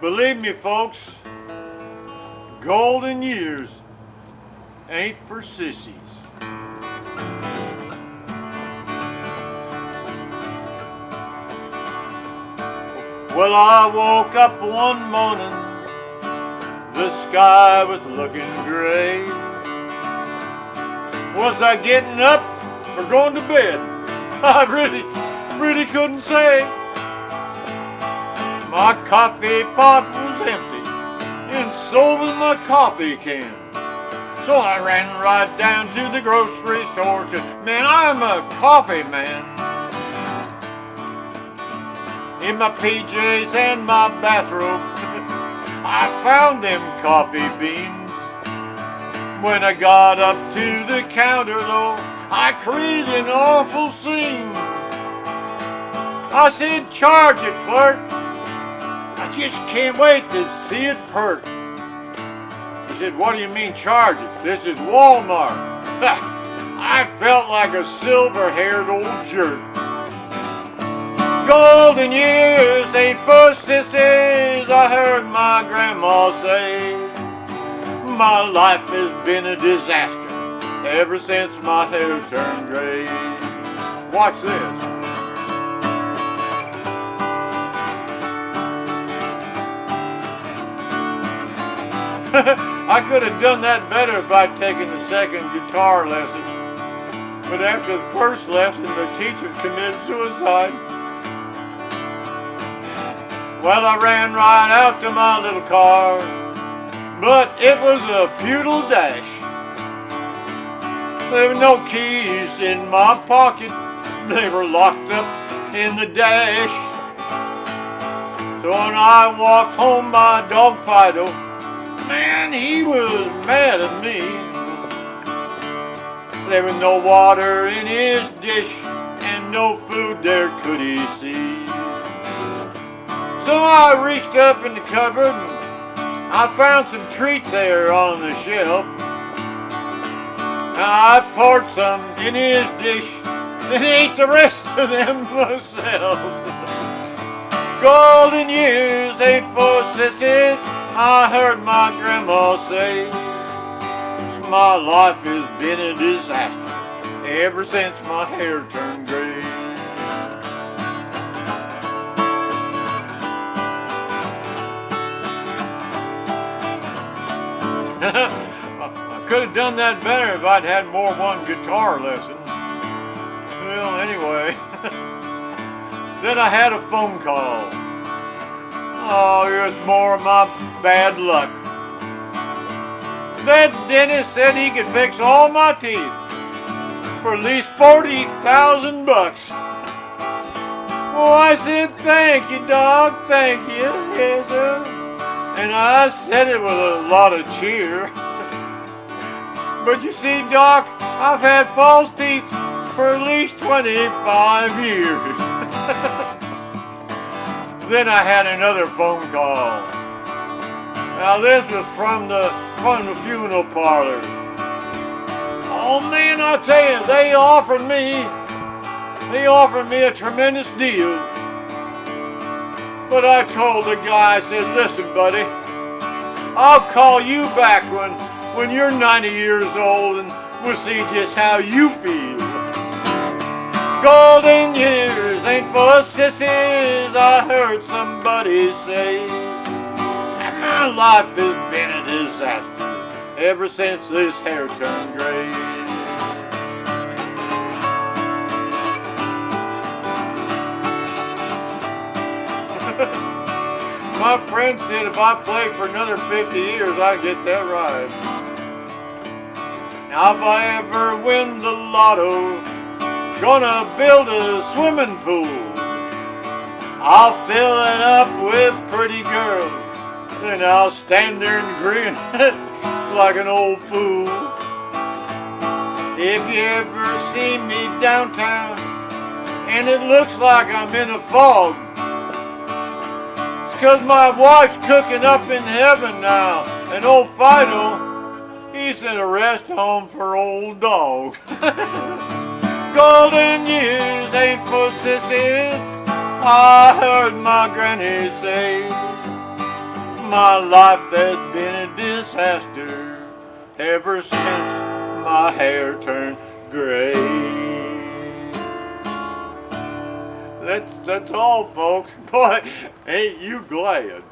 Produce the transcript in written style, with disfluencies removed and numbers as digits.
Believe me, folks, golden years ain't for sissies. Well, I woke up one morning, the sky was looking gray. Was I getting up or going to bed? I really couldn't say. My coffee pot was empty, and so was my coffee can. So I ran right down to the grocery store, 'cause, man, I'm a coffee man. In my PJs and my bathrobe, I found them coffee beans. When I got up to the counter, though, I created an awful scene. I said, "Charge it, clerk. I just can't wait to see it perk." He said, "What do you mean charge it? This is Walmart." I felt like a silver-haired old jerk. Golden years ain't for sissies, I heard my grandma say. My life has been a disaster ever since my hair turned gray. Watch this. I could have done that better if I'd taken the second guitar lesson. But after the first lesson, the teacher committed suicide. Well, I ran right out to my little car, but it was a futile dash. There were no keys in my pocket, they were locked up in the dash. So when I walked home, my dog Fido, man, he was mad at me. There was no water in his dish, and no food there could he see. So I reached up in the cupboard and I found some treats there on the shelf. I poured some in his dish and ate the rest of them myself. Golden years ain't for sissies, I heard my grandma say. My life has been a disaster ever since my hair turned gray. I could have done that better if I'd had more one guitar lesson. Well, anyway, then I had a phone call. Oh, here's more of my bad luck. That dentist said he could fix all my teeth for at least $40,000. Well, I said, "Thank you, dog, thank you." Yes, sir. And I said it with a lot of cheer. But you see, Doc, I've had false teeth for at least 25 years. Then I had another phone call. Now this was from the funeral parlor. Oh man, I tell you, they offered me a tremendous deal. But I told the guy, I said, "Listen, buddy, I'll call you back when you're 90 years old and we'll see just how you feel." Golden years ain't for sissies, I heard somebody say. My life has been a disaster ever since this hair turned gray. My friend said if I play for another 50 years, I get that right. Now if I ever win the lotto, gonna build a swimming pool. I'll fill it up with pretty girls, then I'll stand there and grin like an old fool. If you ever see me downtown and it looks like I'm in a fog, 'cause my wife's cooking up in heaven now, and old Fido, he's in a rest home for old dog. Golden years ain't for sissies, I heard my granny say. My life has been a disaster ever since my hair turned gray. That's all, folks. Boy, ain't you glad?